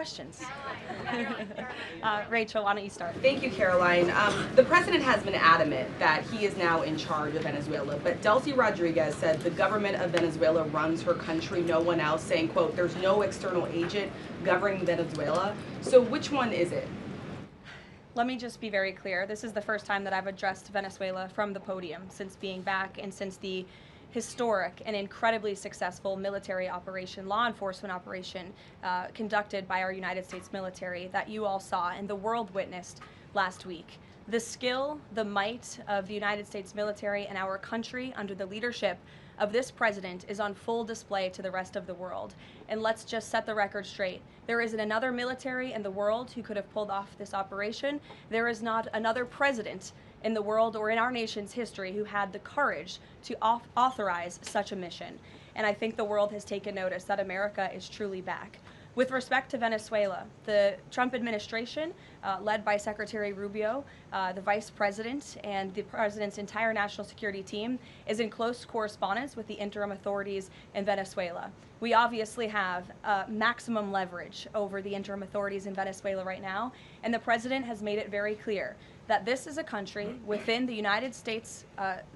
questions. Rachel, why don't you start? Thank you, Caroline. The president has been adamant that he is now in charge of Venezuela, but Delcy Rodriguez said the government of Venezuela runs her country, no one else, saying, quote, there's no external agent governing Venezuela. So which one is it? Let me just be very clear. This is the first time that I've addressed Venezuela from the podium since being back and since the historic and incredibly successful military operation, law enforcement operation conducted by our United States military that you all saw and the world witnessed last week. The skill, the might of the United States military and our country under the leadership of this president is on full display to the rest of the world. And let's just set the record straight. There isn't another military in the world who could have pulled off this operation. There is not another president in the world or in our nation's history who had the courage to authorize such a mission. And I think the world has taken notice that America is truly back. With respect to Venezuela, the Trump administration, led by Secretary Rubio, the vice president, and the president's entire national security team, is in close correspondence with the interim authorities in Venezuela. We obviously have maximum leverage over the interim authorities in Venezuela right now, and the president has made it very clear that this is a country within the United States,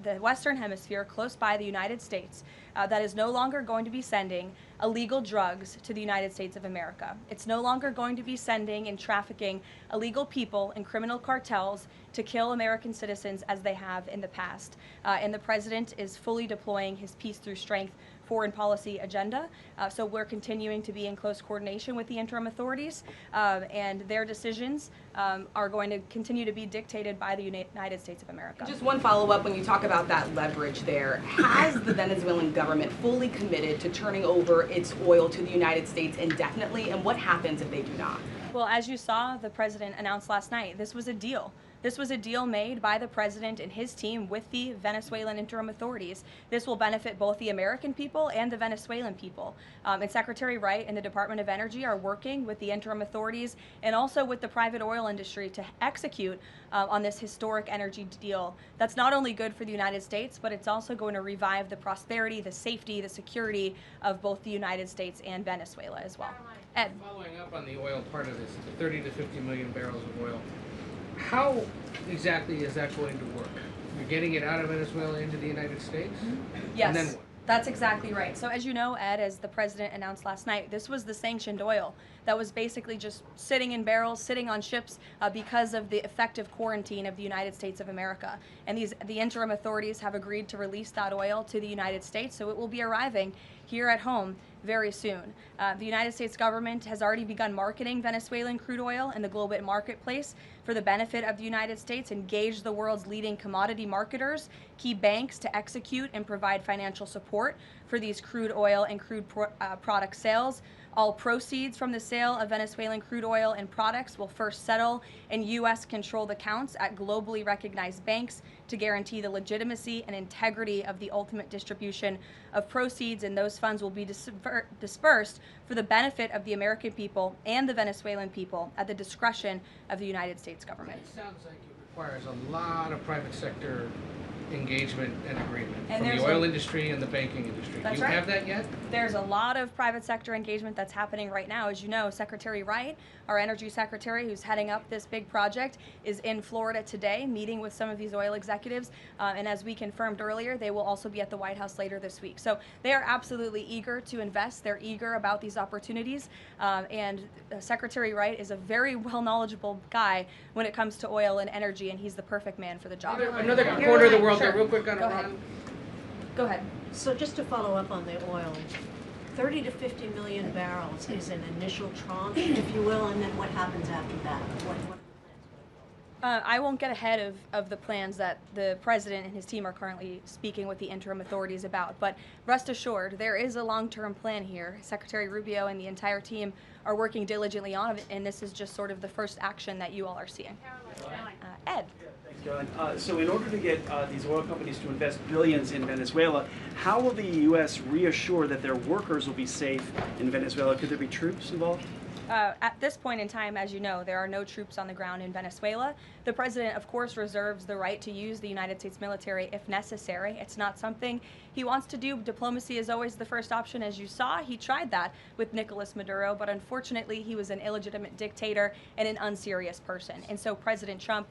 the Western Hemisphere, close by the United States, that is no longer going to be sending illegal drugs to the United States of America. It's no longer going to be sending and trafficking illegal people and criminal cartels to kill American citizens as they have in the past. And the president is fully deploying his peace through strength foreign policy agenda. So we're continuing to be in close coordination with the interim authorities, and their decisions are going to continue to be dictated by the United States of America. Just one follow-up when you talk about that leverage there. Has the Venezuelan government fully committed to turning over its oil to the United States indefinitely, and what happens if they do not? Well, as you saw, the president announced last night, this was a deal. This was a deal made by the president and his team with the Venezuelan interim authorities. This will benefit both the American people and the Venezuelan people. And Secretary Wright and the Department of Energy are working with the interim authorities and also with the private oil industry to execute on this historic energy deal. That's not only good for the United States, but it's also going to revive the prosperity, the safety, the security of both the United States and Venezuela as well. Ed. Following up on the oil part of this, the 30 to 50 million barrels of oil, how exactly is that going to work? You're getting it out of Venezuela into the United States? Yes. And then what? That's exactly right. So as you know, Ed, as the president announced last night, this was the sanctioned oil that was basically just sitting in barrels, sitting on ships because of the effective quarantine of the United States of America. And the interim authorities have agreed to release that oil to the United States, so it will be arriving here at home very soon. The United States government has already begun marketing Venezuelan crude oil in the global marketplace for the benefit of the United States, engaged the world's leading commodity marketers, key banks to execute and provide financial support for these crude oil and crude product sales. All proceeds from the sale of Venezuelan crude oil and products will first settle in U.S.-controlled accounts at globally recognized banks to guarantee the legitimacy and integrity of the ultimate distribution of proceeds, and those funds will be dispersed for the benefit of the American people and the Venezuelan people at the discretion of the United States government. It sounds like it requires a lot of private sector engagement and agreement And from the oil industry and the banking industry. Do you have that yet? There's a lot of private sector engagement that's happening right now. As you know, Secretary Wright, our energy secretary who's heading up this big project, is in Florida today meeting with some of these oil executives. And as we confirmed earlier, they will also be at the White House later this week. So they are absolutely eager to invest. They're eager about these opportunities. And Secretary Wright is a very well knowledgeable guy when it comes to oil and energy, and he's the perfect man for the job. Another corner of the world, Sure. real quick on Go Iran. ahead. Go ahead. So just to follow up on the oil, 30 to 50 million barrels is an initial tranche, if you will, and then what happens after that? What I won't get ahead of the plans that the president and his team are currently speaking with the interim authorities about, but rest assured, there is a long-term plan here. Secretary Rubio and the entire team are working diligently on it, and this is just sort of the first action that you all are seeing. Ed. Thanks, Caroline. So in order to get these oil companies to invest billions in Venezuela, how will the U.S. reassure that their workers will be safe in Venezuela? Could there be troops involved? At this point in time, as you know, there are no troops on the ground in Venezuela. The president, of course, reserves the right to use the United States military if necessary. It's not something He wants to do diplomacy is always the first option, as you saw. He tried that with Nicolas Maduro, but unfortunately he was an illegitimate dictator and an unserious person. And so President Trump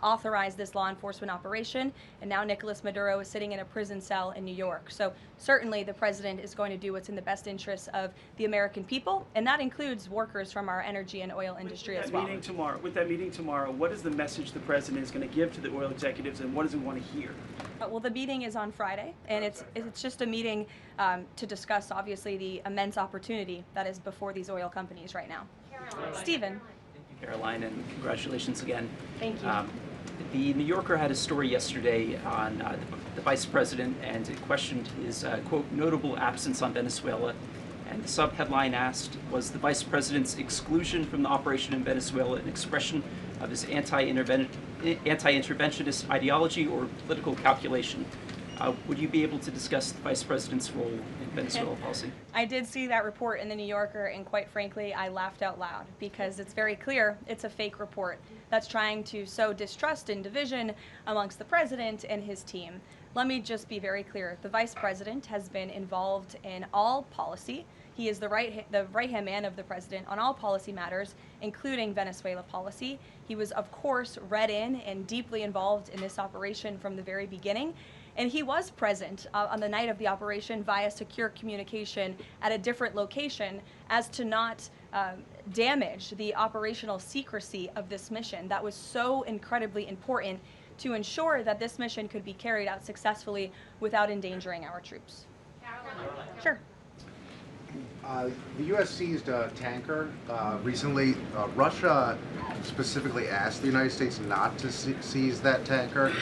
authorized this law enforcement operation, and now Nicolas Maduro is sitting in a prison cell in New York. So certainly the president is going to do what's in the best interests of the American people, and that includes workers from our energy and oil industry as well. With that meeting tomorrow, what is the message the president is going to give to the oil executives, and what does he want to hear? Well, the meeting is on Friday, and it's just a meeting to discuss, obviously, the immense opportunity that is before these oil companies right now. Stephen. Karoline, and congratulations again. Thank you. The New Yorker had a story yesterday on the vice president, and it questioned his, quote, notable absence on Venezuela. And the sub-headline asked, was the vice president's exclusion from the operation in Venezuela an expression of his anti-interventionist ideology or political calculation? Would you be able to discuss the vice president's role in Venezuela policy? I did see that report in the New Yorker, and quite frankly, I laughed out loud because it's very clear it's a fake report that's trying to sow distrust and division amongst the president and his team. Let me just be very clear. The vice president has been involved in all policy. He is the right-hand man of the president on all policy matters, including Venezuela policy. He was, of course, read in and deeply involved in this operation from the very beginning. And he was present on the night of the operation via secure communication at a different location as to not damage the operational secrecy of this mission that was so incredibly important to ensure that this mission could be carried out successfully without endangering our troops. Caroline. Sure. The U.S. seized a tanker recently. Russia specifically asked the United States not to seize that tanker.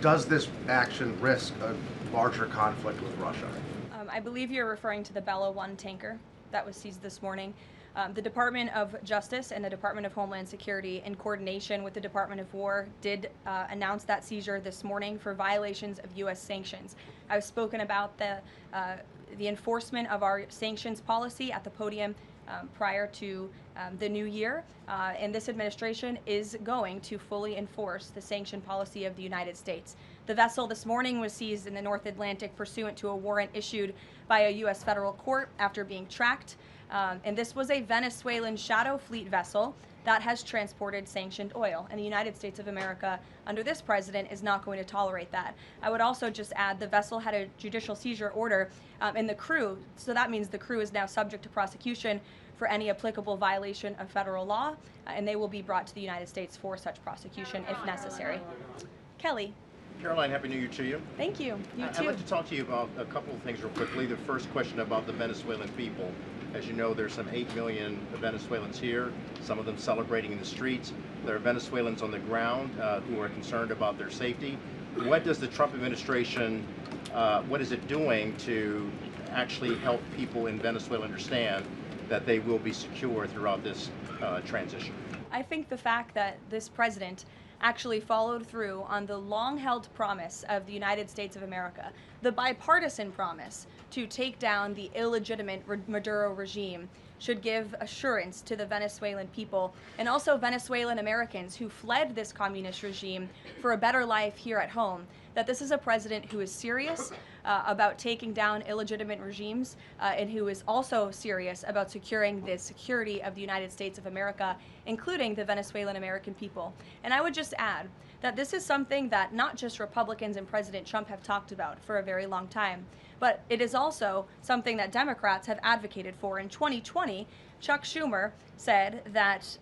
Does this action risk a larger conflict with Russia? I believe you're referring to the Bella 1 tanker that was seized this morning. The Department of Justice and the Department of Homeland Security, in coordination with the Department of War, did announce that seizure this morning for violations of U.S. sanctions. I've spoken about the enforcement of our sanctions policy at the podium prior to the new year, and this administration is going to fully enforce the sanction policy of the United States. The vessel this morning was seized in the North Atlantic pursuant to a warrant issued by a U.S. federal court after being tracked, and this was a Venezuelan shadow fleet vessel that has transported sanctioned oil, and the United States of America, under this president, is not going to tolerate that. I would also just add the vessel had a judicial seizure order in the crew, so that means the crew is now subject to prosecution for any applicable violation of federal law, and they will be brought to the United States for such prosecution if necessary. Kelly. Caroline, Happy New Year to you. Thank you. You too. I'd like to talk to you about a couple of things real quickly. The first question about the Venezuelan people. As you know, there's some 8 million Venezuelans here, some of them celebrating in the streets. There are Venezuelans on the ground who are concerned about their safety. What does the Trump administration, what is it doing to actually help people in Venezuela understand that they will be secure throughout this transition? I think the fact that this president actually followed through on the long-held promise of the United States of America, the bipartisan promise to take down the illegitimate Maduro regime, should give assurance to the Venezuelan people and also Venezuelan Americans who fled this communist regime for a better life here at home, that this is a president who is serious about taking down illegitimate regimes and who is also serious about securing the security of the United States of America, including the Venezuelan American people. And I would just add that this is something that not just Republicans and President Trump have talked about for a very long time, but it is also something that Democrats have advocated for. In 2020, Chuck Schumer said that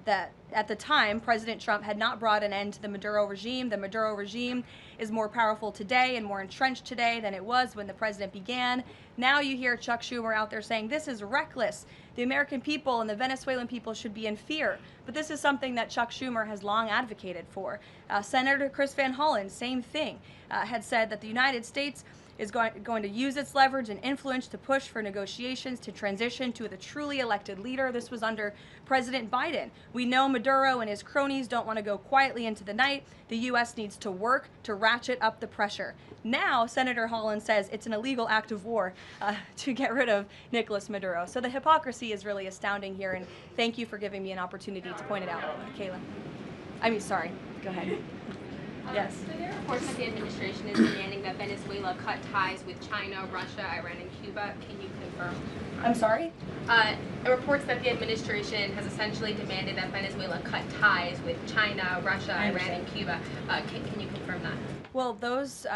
that at the time, President Trump had not brought an end to the Maduro regime. The Maduro regime is more powerful today and more entrenched today than it was when the president began. Now you hear Chuck Schumer out there saying this is reckless. The American people and the Venezuelan people should be in fear. But this is something that Chuck Schumer has long advocated for. Senator Chris Van Hollen, same thing, had said that the United States is going to use its leverage and influence to push for negotiations to transition to the truly elected leader. This was under President Biden. We know Maduro and his cronies don't want to go quietly into the night. The U.S. needs to work to ratchet up the pressure. Now, Senator Holland says it's an illegal act of war to get rid of Nicolas Maduro. So the hypocrisy is really astounding here, and thank you for giving me an opportunity to point it out, Kayla. Sorry, go ahead. Yes. So there are reports that the administration is demanding that Venezuela cut ties with China, Russia, Iran, and Cuba. Can you confirm? I'm sorry? Reports that the administration has essentially demanded that Venezuela cut ties with China, Russia, Iran, and Cuba. Can you confirm that? Well, those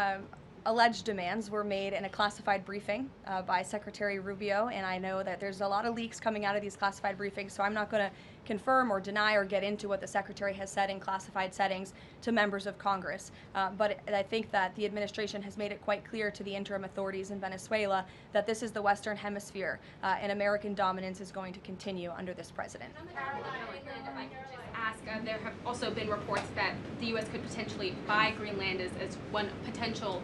alleged demands were made in a classified briefing by Secretary Rubio, and I know that there's a lot of leaks coming out of these classified briefings, so I'm not going to confirm or deny or get into what the Secretary has said in classified settings to members of Congress. But I think that the administration has made it quite clear to the interim authorities in Venezuela that this is the Western Hemisphere, and American dominance is going to continue under this president. On the topic of Greenland, if I could just ask, there have also been reports that the U.S. could potentially buy Greenland as one potential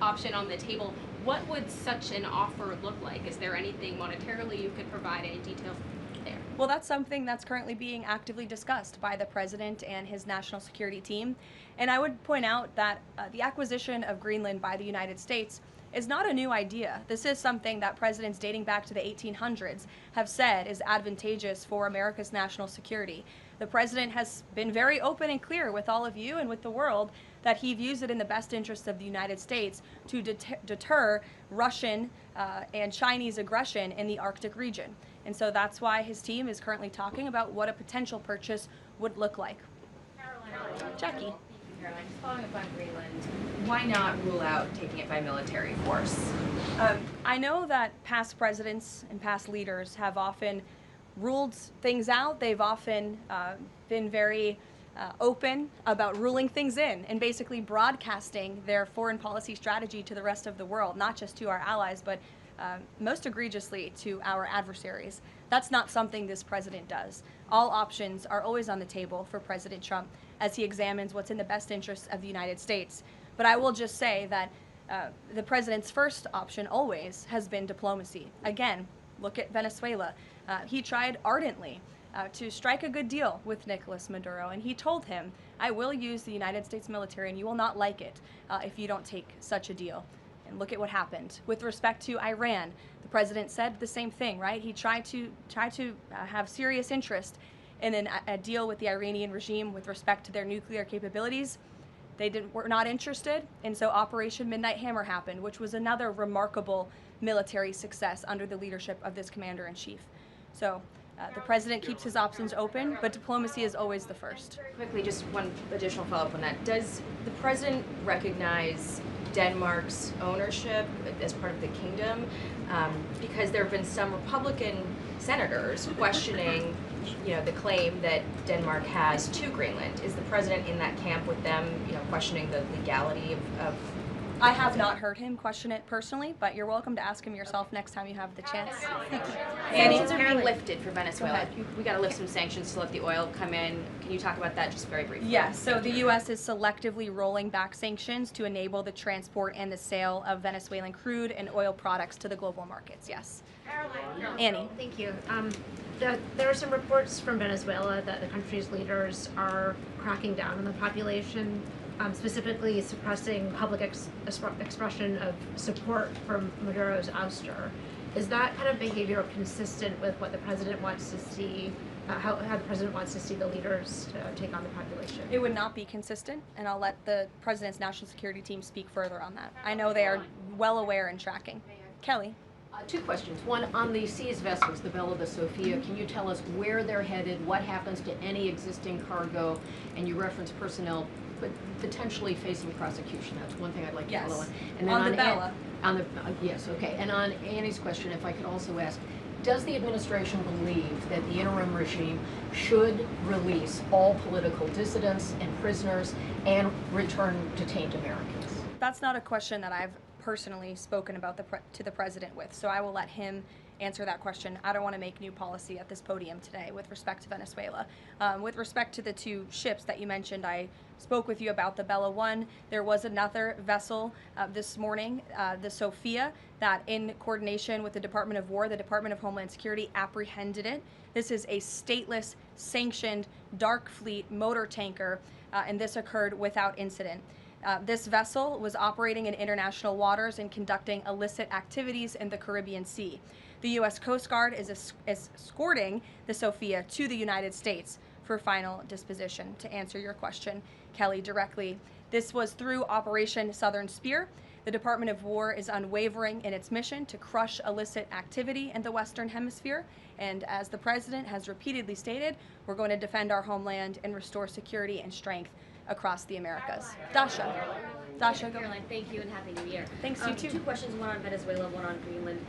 option on the table. What would such an offer look like? Is there anything monetarily you could provide, any details there? Well, that's something that's currently being actively discussed by the president and his national security team. And I would point out that the acquisition of Greenland by the United States is not a new idea. This is something that presidents dating back to the 1800s have said is advantageous for America's national security. The president has been very open and clear with all of you and with the world that he views it in the best interest of the United States to deter Russian and Chinese aggression in the Arctic region. And so that's why his team is currently talking about what a potential purchase would look like. Karoline. Jackie. Karoline, just following up on Greenland, why not rule out taking it by military force? I know that past presidents and past leaders have often ruled things out. They've often been very open about ruling things in and basically broadcasting their foreign policy strategy to the rest of the world, not just to our allies, but most egregiously to our adversaries. That's not something this president does. All options are always on the table for President Trump as he examines what's in the best interests of the United States. But I will just say that the president's first option always has been diplomacy. Again, look at Venezuela. He tried ardently to strike a good deal with Nicolas Maduro, and he told him, I will use the United States military and you will not like it if you don't take such a deal. And look at what happened. With respect to Iran, the president said the same thing, right? He tried to have serious interest in a deal with the Iranian regime with respect to their nuclear capabilities. They were not interested, and so Operation Midnight Hammer happened, which was another remarkable military success under the leadership of this commander-in-chief. So the president keeps his options open, but diplomacy is always the first. Quickly, just one additional follow-up on that. Does the president recognize Denmark's ownership as part of the kingdom? Because there have been some Republican senators questioning, the claim that Denmark has to Greenland. Is the president in that camp with them, questioning the legality of I have not heard him question it personally, but you're welcome to ask him yourself next time you have the chance. Sanctions are being lifted for Venezuela. We got to lift some sanctions to let the oil come in. Can you talk about that just very briefly? Yes, so the U.S. is selectively rolling back sanctions to enable the transport and the sale of Venezuelan crude and oil products to the global markets, yes. Annie. Thank you. There are some reports from Venezuela that the country's leaders are cracking down on the population, specifically suppressing public expression of support for Maduro's ouster. Is that kind of behavior consistent with what the president wants to see, how the president wants to see the leaders take on the population? It would not be consistent, and I'll let the president's national security team speak further on that. I know they are well aware and tracking. Kelly. Two questions. One, on the seized vessels, the Bella, the Sophia, can you tell us where they're headed, what happens to any existing cargo, and you reference personnel but potentially facing prosecution? That's one thing I'd like to follow on. And then on the Bella. Yes, okay. And on Annie's question, if I could also ask, does the administration believe that the interim regime should release all political dissidents and prisoners and return detained Americans? That's not a question that I've personally spoken about to the president with, so I will let him answer that question. I don't want to make new policy at this podium today with respect to Venezuela. With respect to the two ships that you mentioned, I spoke with you about the Bella 1. There was another vessel this morning, the Sophia, that in coordination with the Department of War, the Department of Homeland Security apprehended it. This is a stateless, sanctioned, dark fleet motor tanker, and this occurred without incident. This vessel was operating in international waters and conducting illicit activities in the Caribbean Sea. The U.S. Coast Guard is escorting the Sophia to the United States for final disposition. To answer your question, Kelly, directly, This was through Operation Southern Spear. The Department of War is unwavering in its mission to crush illicit activity in the Western Hemisphere. And as the President has repeatedly stated, we're going to defend our homeland and restore security and strength across the Americas. Dasha. Dasha, go. Caroline, thank you and Happy New Year. Thanks, you too. Two questions, one on Venezuela, one on Greenland.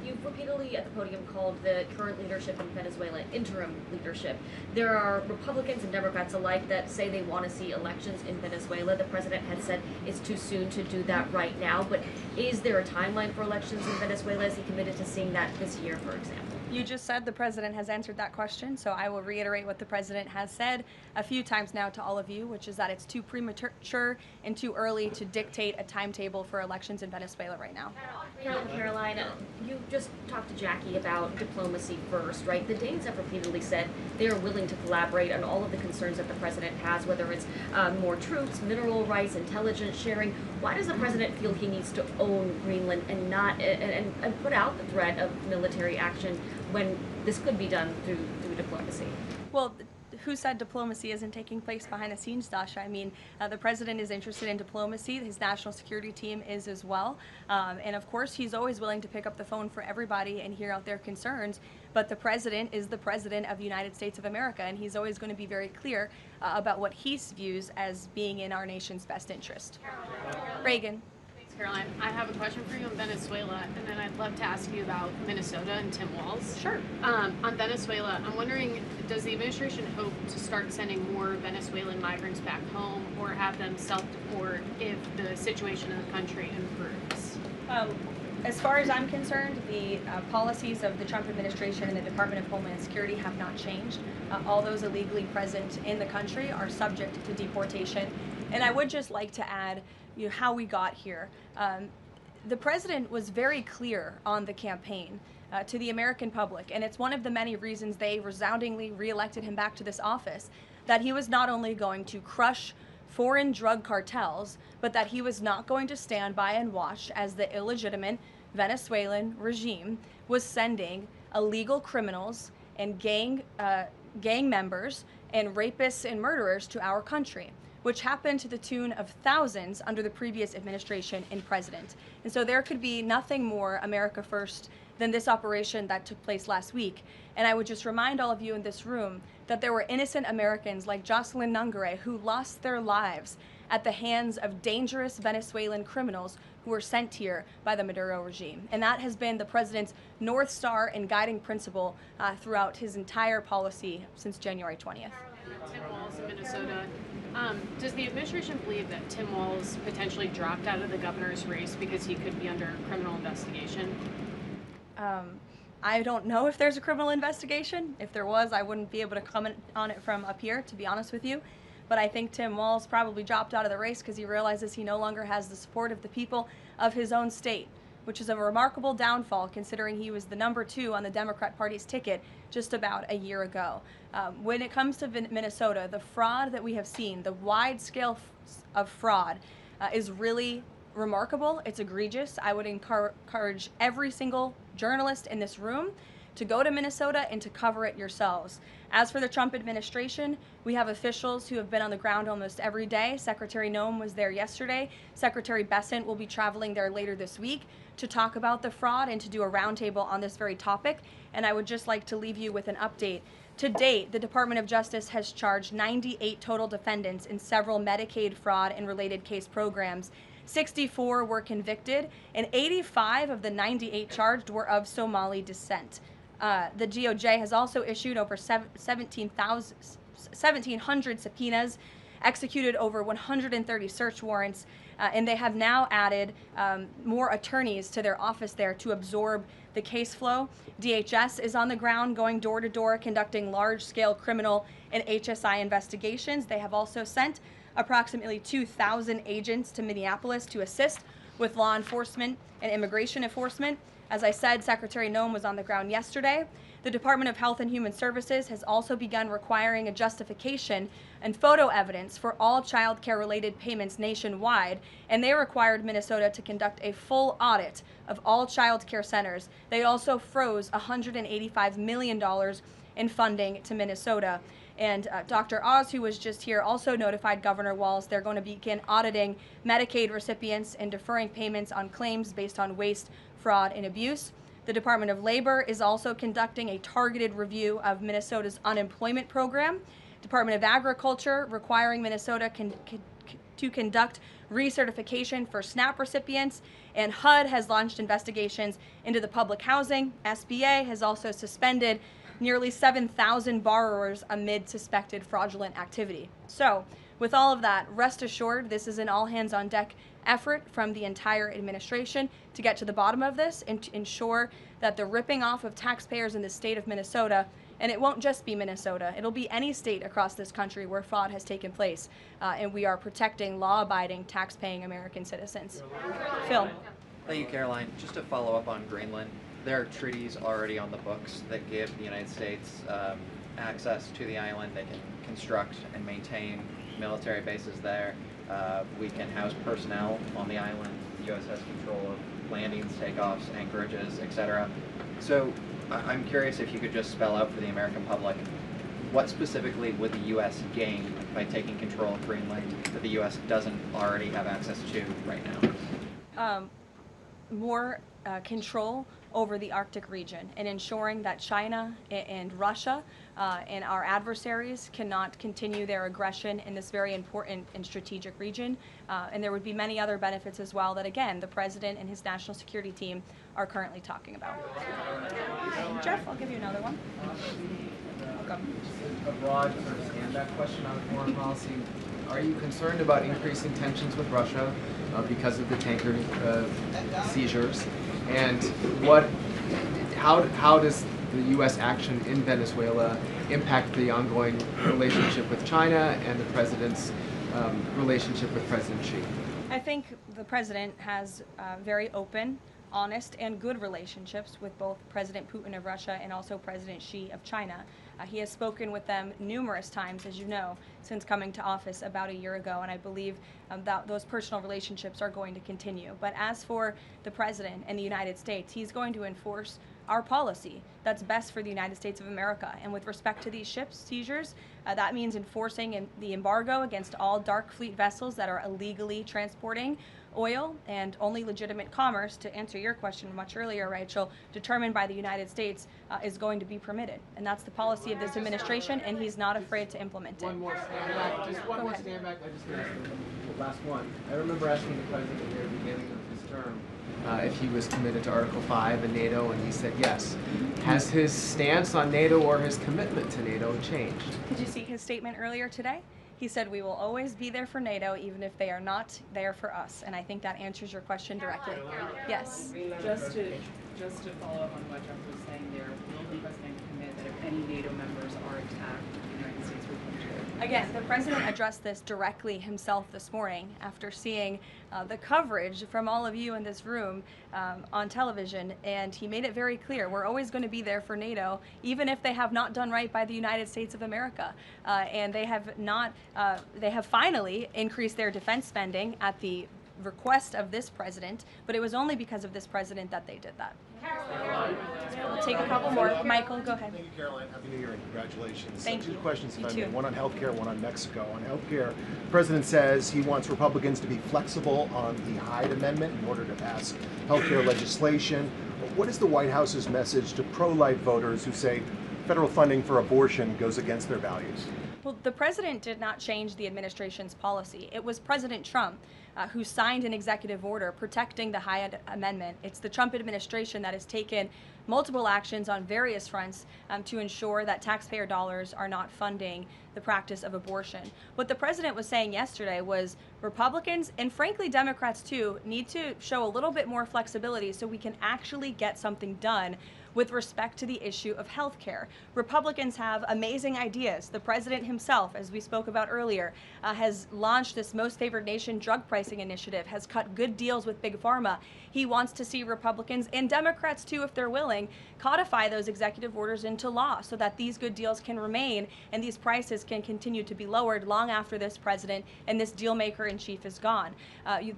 You've repeatedly at the podium called the current leadership in Venezuela interim leadership. There are Republicans and Democrats alike that say they want to see elections in Venezuela. The president had said it's too soon to do that right now, but is there a timeline for elections in Venezuela? Is he committed to seeing that this year, for example? You just said the president has answered that question, so I will reiterate what the president has said a few times now to all of you, which is that it's too premature and too early to dictate a timetable for elections in Venezuela right now. Caroline, you just talked to Jackie about diplomacy first, right? The Danes have repeatedly said they are willing to collaborate on all of the concerns that the president has, whether it's more troops, mineral rights, intelligence sharing. Why does the president feel he needs to own Greenland and not and put out the threat of military action when this could be done through diplomacy? Well, who said diplomacy isn't taking place behind the scenes, Dasha? I mean, the president is interested in diplomacy. His national security team is as well. And of course, he's always willing to pick up the phone for everybody and hear out their concerns. But the president is the president of the United States of America, and he's always going to be very clear about what he views as being in our nation's best interest. Reagan. Caroline, I have a question for you on Venezuela, and then I'd love to ask you about Minnesota and Tim Walz. Sure. On Venezuela, I'm wondering, does the administration hope to start sending more Venezuelan migrants back home or have them self-deport if the situation in the country improves? As far as I'm concerned, the policies of the Trump administration and the Department of Homeland Security have not changed. All those illegally present in the country are subject to deportation. And I would just like to add how we got here. The president was very clear on the campaign to the American public, and it's one of the many reasons they resoundingly reelected him back to this office, that he was not only going to crush foreign drug cartels, but that he was not going to stand by and watch as the illegitimate Venezuelan regime was sending illegal criminals and gang members and rapists and murderers to our country, which happened to the tune of thousands under the previous administration and president. And so there could be nothing more America first than this operation that took place last week. And I would just remind all of you in this room that there were innocent Americans like Jocelyn Nungare who lost their lives at the hands of dangerous Venezuelan criminals who were sent here by the Maduro regime. And that has been the president's North Star and guiding principle throughout his entire policy since January 20th. Tim Walz in Minnesota. Does the administration believe that Tim Walz potentially dropped out of the governor's race because he could be under criminal investigation? I don't know if there's a criminal investigation. If there was, I wouldn't be able to comment on it from up here, to be honest with you. But I think Tim Walz probably dropped out of the race because he realizes he no longer has the support of the people of his own state, which is a remarkable downfall considering he was the #2 on the Democrat Party's ticket just about a year ago. When it comes to Minnesota, the fraud that we have seen, the wide scale of fraud is really remarkable. It's egregious. I would encourage every single journalist in this room to go to Minnesota and to cover it yourselves. As for the Trump administration, we have officials who have been on the ground almost every day. Secretary Noem was there yesterday. Secretary Bessent will be traveling there later this week to talk about the fraud and to do a roundtable on this very topic. And I would just like to leave you with an update. To date, the Department of Justice has charged 98 total defendants in several Medicaid fraud and related case programs. 64 were convicted, and 85 of the 98 charged were of Somali descent. The DOJ has also issued over 1,700 subpoenas, executed over 130 search warrants, and they have now added more attorneys to their office there to absorb the case flow. DHS is on the ground going door to door conducting large-scale criminal and HSI investigations. They have also sent approximately 2,000 agents to Minneapolis to assist with law enforcement and immigration enforcement. As I said, Secretary Noem was on the ground yesterday. The Department of Health and Human Services has also begun requiring a justification and photo evidence for all child care related payments nationwide, and they required Minnesota to conduct a full audit of all child care centers. They also froze $185 million in funding to Minnesota. And Dr. Oz, who was just here, also notified Governor Walz they're going to begin auditing Medicaid recipients and deferring payments on claims based on waste, fraud, and abuse. The Department of Labor is also conducting a targeted review of Minnesota's unemployment program. Department of Agriculture requiring Minnesota to conduct recertification for SNAP recipients, and HUD has launched investigations into the public housing. SBA has also suspended nearly 7,000 borrowers amid suspected fraudulent activity. So, with all of that, rest assured this is an all-hands-on-deck effort from the entire administration to get to the bottom of this and to ensure that the ripping off of taxpayers in the state of Minnesota, and it won't just be Minnesota, it'll be any state across this country where fraud has taken place, and we are protecting law-abiding, tax-paying American citizens. Phil. Thank you, Caroline. Just to follow up on Greenland, there are treaties already on the books that give the United States access to the island. They can construct and maintain military bases there. We can house personnel on the island. The U.S. has control of landings, takeoffs, anchorages, etc. So I'm curious if you could just spell out for the American public, what specifically would the U.S. gain by taking control of Greenland that the U.S. doesn't already have access to right now? More control over the Arctic region and ensuring that China and Russia and our adversaries cannot continue their aggression in this very important and strategic region. And there would be many other benefits as well that, again, the President and his national security team are currently talking about. Jeff, I'll give you another one. Welcome. A broad sort of stand-back question on foreign policy. Are you concerned about increasing tensions with Russia because of the tanker seizures? And how does the U.S. action in Venezuela impact the ongoing relationship with China and the President's relationship with President Xi? I think the President has very open, honest, and good relationships with both President Putin of Russia and also President Xi of China. He has spoken with them numerous times, as you know, since coming to office about a year ago, and I believe that those personal relationships are going to continue. But as for the President and the United States, he's going to enforce our policy that's best for the United States of America. And with respect to these ships seizures, that means enforcing the embargo against all dark fleet vessels that are illegally transporting oil, and only legitimate commerce, to answer your question much earlier, Rachel, determined by the United States is going to be permitted. And that's the policy of this administration, and he's not afraid to implement it. One more stand back. Just one more stand back. I just want to ask the last one. I remember asking the President at the very beginning of his term if he was committed to Article 5 and NATO, and he said yes. Has his stance on NATO or his commitment to NATO changed? Did you see his statement earlier today? He said we will always be there for NATO even if they are not there for us, and I think that answers your question directly. Yes. Just to follow up on what Jeff was saying there, will the President commit that if any NATO members are attacked, the United States will come to it? Again, the President addressed this directly himself this morning after seeing the coverage from all of you in this room on television, and he made it very clear we're always going to be there for NATO, even if they have not done right by the United States of America. And they have not, they have finally increased their defense spending at the request of this president, but it was only because of this president that they did that. We'll take a couple more. Michael, go ahead. Thank you, Caroline. Happy New Year and congratulations. Thank you. Two questions, You if I too. may. One on healthcare, one on Mexico. On healthcare, the President says he wants Republicans to be flexible on the Hyde Amendment in order to pass healthcare legislation. What is the White House's message to pro-life voters who say federal funding for abortion goes against their values? Well, the president did not change the administration's policy. It was President Trump who signed an executive order protecting the Hyde Amendment. It's the Trump administration that has taken multiple actions on various fronts to ensure that taxpayer dollars are not funding the practice of abortion. What the president was saying yesterday was Republicans, and frankly Democrats too, need to show a little bit more flexibility so we can actually get something done with respect to the issue of health care. Republicans have amazing ideas. The president himself, as we spoke about earlier, has launched this Most Favored Nation drug pricing initiative, has cut good deals with Big Pharma. He wants to see Republicans and Democrats too, if they're willing, codify those executive orders into law so that these good deals can remain and these prices can continue to be lowered long after this president and this deal maker in chief is gone.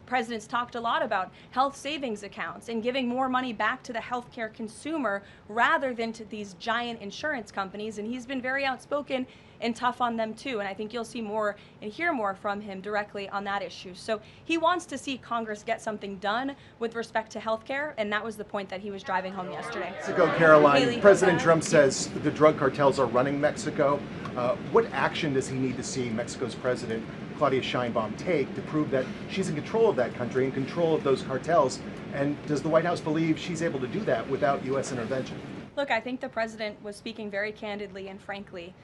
Presidents talked a lot about health savings accounts and giving more money back to the healthcare consumer rather than to these giant insurance companies. And he's been very outspoken and tough on them too. And I think you'll see more and hear more from him directly on that issue. So he wants to see Congress get something done with respect to healthcare, and that was the point that he was driving home yesterday. Mexico, Caroline. Haley. President Trump says the drug cartels are running Mexico. What action does he need to see Mexico's president, Claudia Sheinbaum, take to prove that she's in control of that country, in control of those cartels? And does the White House believe she's able to do that without U.S. intervention? Look, I think the president was speaking very candidly and frankly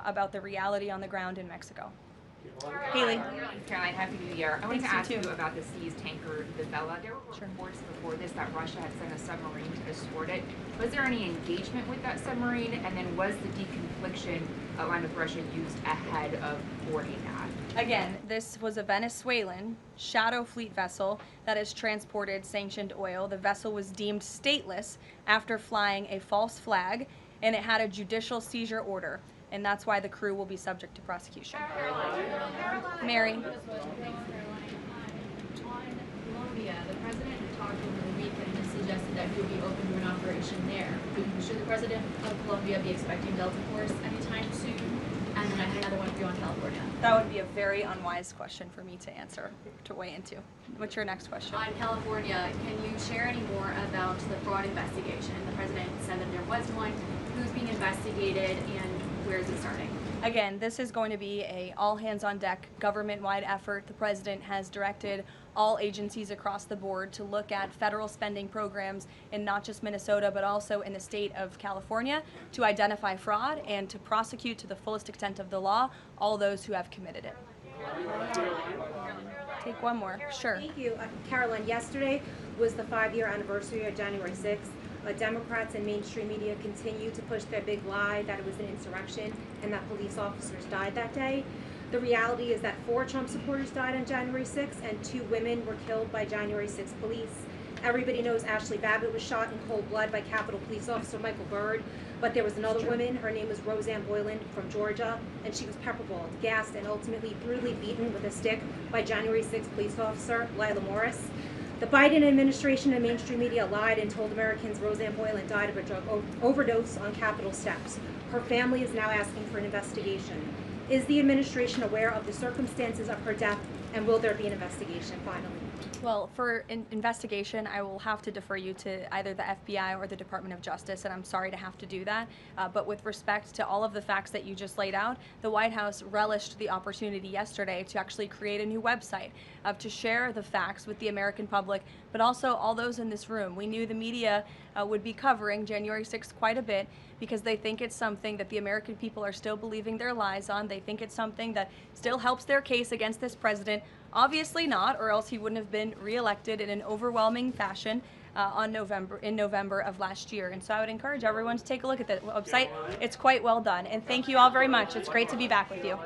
about the reality on the ground in Mexico. Haley. Caroline, Happy New Year. I wanted to Thanks, ask you you too. about the seized tanker, the Vela. There were reports before this that Russia had sent a submarine to escort it. Was there any engagement with that submarine? And then was the deconfliction line with Russia used ahead of boarding that? Again, this was a Venezuelan shadow fleet vessel that has transported sanctioned oil. The vessel was deemed stateless after flying a false flag, and it had a judicial seizure order. And that's why the crew will be subject to prosecution. Mary. On Colombia, the president talked over the weekend and suggested that he would be open to an operation there. Should the president of Colombia be expecting Delta Force anytime soon? And then I had another one for you on California. That would be a very unwise question for me to answer, to weigh into. What's your next question? On California, can you share any more about the fraud investigation? The president said that there was one. Who's being investigated and where is it starting? Again, this is going to be a all-hands-on-deck government-wide effort. The president has directed all agencies across the board to look at federal spending programs in not just Minnesota, but also in the state of California to identify fraud and to prosecute to the fullest extent of the law all those who have committed it. Take one more, sure. Thank you. Caroline, yesterday was the 5-year anniversary of January 6th. Democrats and mainstream media continue to push their big lie that it was an insurrection and that police officers died that day. The reality is that 4 Trump supporters died on January 6th and 2 women were killed by January 6th police. Everybody knows Ashley Babbitt was shot in cold blood by Capitol Police Officer Michael Byrd, but there was another woman, her name was Roseanne Boylan from Georgia, and she was pepperballed, gassed, and ultimately brutally beaten with a stick by January 6th police officer Lila Morris. The Biden administration and mainstream media lied and told Americans Roseanne Boylan died of a drug overdose on Capitol steps. Her family is now asking for an investigation. Is the administration aware of the circumstances of her death, and will there be an investigation finally? Well, for investigation, I will have to defer you to either the FBI or the Department of Justice, and I'm sorry to have to do that. But with respect to all of the facts that you just laid out, the White House relished the opportunity yesterday to actually create a new website to share the facts with the American public, but also all those in this room. We knew the media would be covering January 6th quite a bit because they think it's something that the American people are still believing their lies on. They think it's something that still helps their case against this president. Obviously not, or else he wouldn't have been reelected in an overwhelming fashion in November of last year. And so I would encourage everyone to take a look at the website. It's quite well done. And thank you all very much. It's great to be back with you.